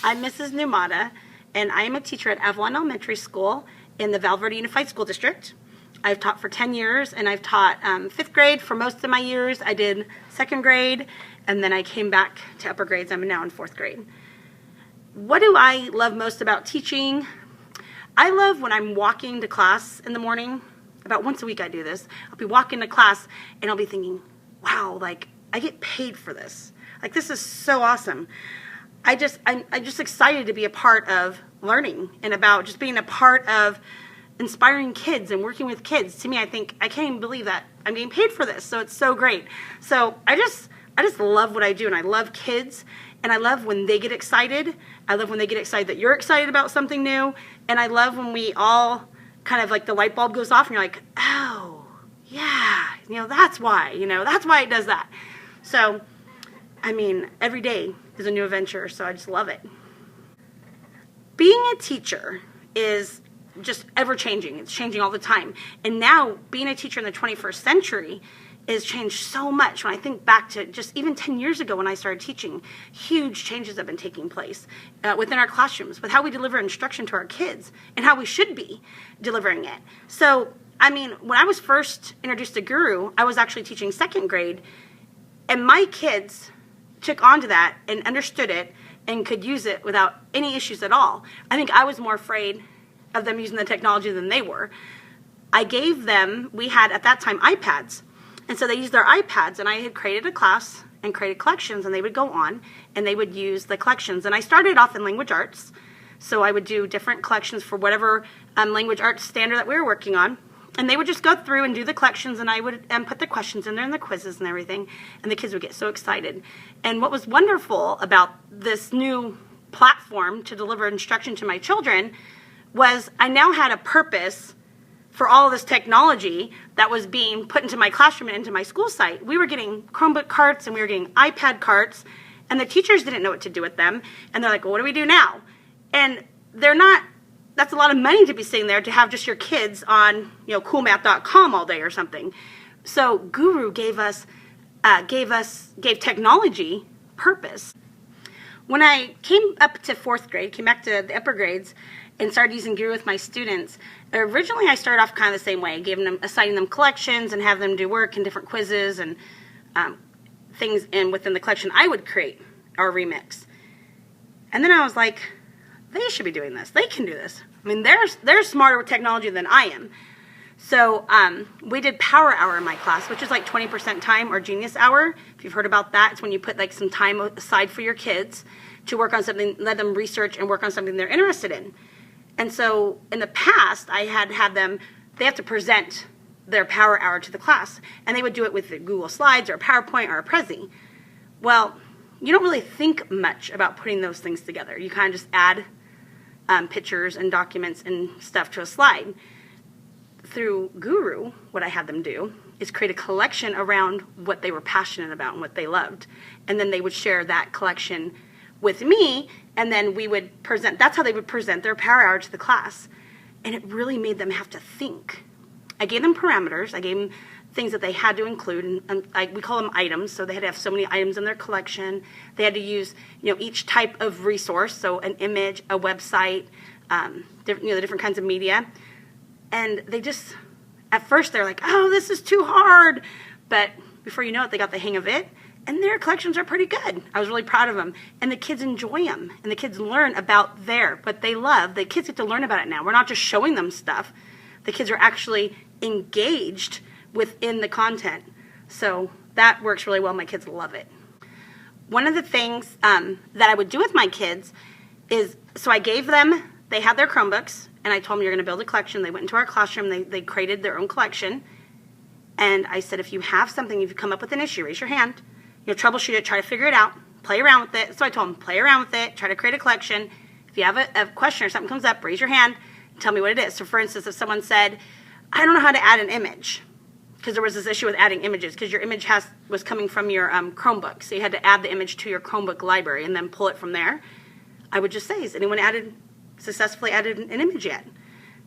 I'm Mrs. Numata, and I am a teacher at Avalon Elementary School in the Val Verde Unified School District. I've taught for 10 years, and I've taught 5th grade for most of my years. I did 2nd grade, and then I came back to upper grades. I'm now in 4th grade. What do I love most about teaching? I love when I'm walking to class in the morning. About once a week I do this. I'll be walking to class, and I'll be thinking, wow, like, I get paid for this. Like, this is so awesome. I'm just excited to be a part of learning and about just being a part of inspiring kids and working with kids. To me, I can't even believe that I'm getting paid for this. So it's so great. So I just love what I do, and I love kids, and I love when they get excited. I love when they get excited that you're excited about something new, and I love when we all kind of like the light bulb goes off and you're like, oh, yeah, that's why it does that. So, I mean, every day is a new adventure, so I just love it. Being a teacher is just ever-changing. It's changing all the time. And now, being a teacher in the 21st century has changed so much. When I think back to just even 10 years ago when I started teaching, huge changes have been taking place within our classrooms, with how we deliver instruction to our kids and how we should be delivering it. So, I mean, when I was first introduced to Gooru, I was actually teaching 2nd grade, and my kids took on to that and understood it and could use it without any issues at all. I think I was more afraid of them using the technology than they were. We had at that time iPads, and so they used their iPads, and I had created a class and created collections, and they would go on and they would use the collections. And I started off in language arts, so I would do different collections for whatever language arts standard that we were working on. And they would just go through and do the collections, and I would put the questions in there and the quizzes and everything, and the kids would get so excited. And what was wonderful about this new platform to deliver instruction to my children was I now had a purpose for all of this technology that was being put into my classroom and into my school site. We were getting Chromebook carts and we were getting iPad carts, and the teachers didn't know what to do with them. And they're like, well, what do we do now? And that's a lot of money to be sitting there to have just your kids on, coolmath.com all day or something. So Gooru gave technology purpose. When I came up to 4th grade, came back to the upper grades, and started using Gooru with my students, originally I started off kind of the same way, assigning them collections and have them do work and different quizzes and things, and within the collection I would create or remix. And then I was like, they should be doing this. They can do this. I mean, they're smarter with technology than I am. So we did Power Hour in my class, which is like 20% time, or Genius Hour. If you've heard about that, it's when you put like some time aside for your kids to work on something, let them research and work on something they're interested in. And so in the past, I had them, they have to present their Power Hour to the class, and they would do it with the Google Slides or a PowerPoint or a Prezi. Well, you don't really think much about putting those things together. You kind of just add pictures and documents and stuff to a slide. Through Gooru, what I had them do is create a collection around what they were passionate about and what they loved. And then they would share that collection with me, and then we would present. That's how they would present their Power Hour to the class. And it really made them have to think. I gave them parameters. I gave them things that they had to include, and we call them items, so they had to have so many items in their collection. They had to use, each type of resource, so an image, a website, the different kinds of media. And they just, at first they're like, oh, this is too hard. But before you know it, they got the hang of it, and their collections are pretty good. I was really proud of them. And the kids enjoy them, and the kids learn about what they love. The kids get to learn about it now. We're not just showing them stuff. The kids are actually engaged within the content. So that works really well. My kids love it. One of the things that I would do with my kids is, so I gave them, they had their Chromebooks, and I told them, you're going to build a collection. They went into our classroom, they created their own collection, and I said, if you have something, if you come up with an issue, raise your hand, troubleshoot it, try to figure it out, play around with it. So I told them, play around with it, try to create a collection. If you have a question or something comes up, raise your hand, and tell me what it is. So for instance, if someone said, I don't know how to add an image, because there was this issue with adding images, because your image was coming from your Chromebook, so you had to add the image to your Chromebook library and then pull it from there. I would just say, has anyone successfully added an image yet?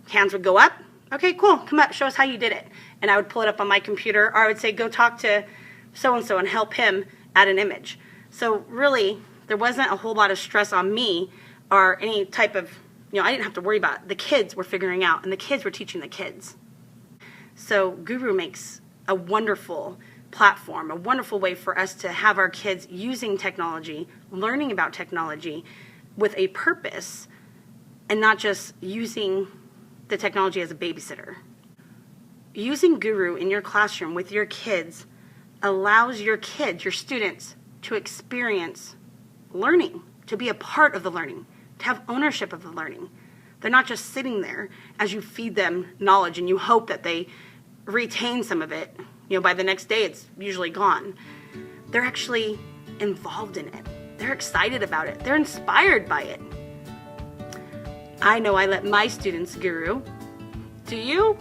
Hands would go up. Okay, cool, come up, show us how you did it. And I would pull it up on my computer, or I would say, go talk to so-and-so and help him add an image. So really, There wasn't a whole lot of stress on me or any type of, I didn't have to worry about it. The kids were figuring out, and the kids were teaching the kids. So Gooru makes a wonderful platform, a wonderful way for us to have our kids using technology, learning about technology with a purpose, and not just using the technology as a babysitter. Using Gooru in your classroom with your kids allows your kids, your students, to experience learning, to be a part of the learning, to have ownership of the learning. They're not just sitting there as you feed them knowledge and you hope that they retain some of it. By the next day it's usually gone. They're actually involved in it. They're excited about it. They're inspired by it. I know I let my students Gooru. Do you?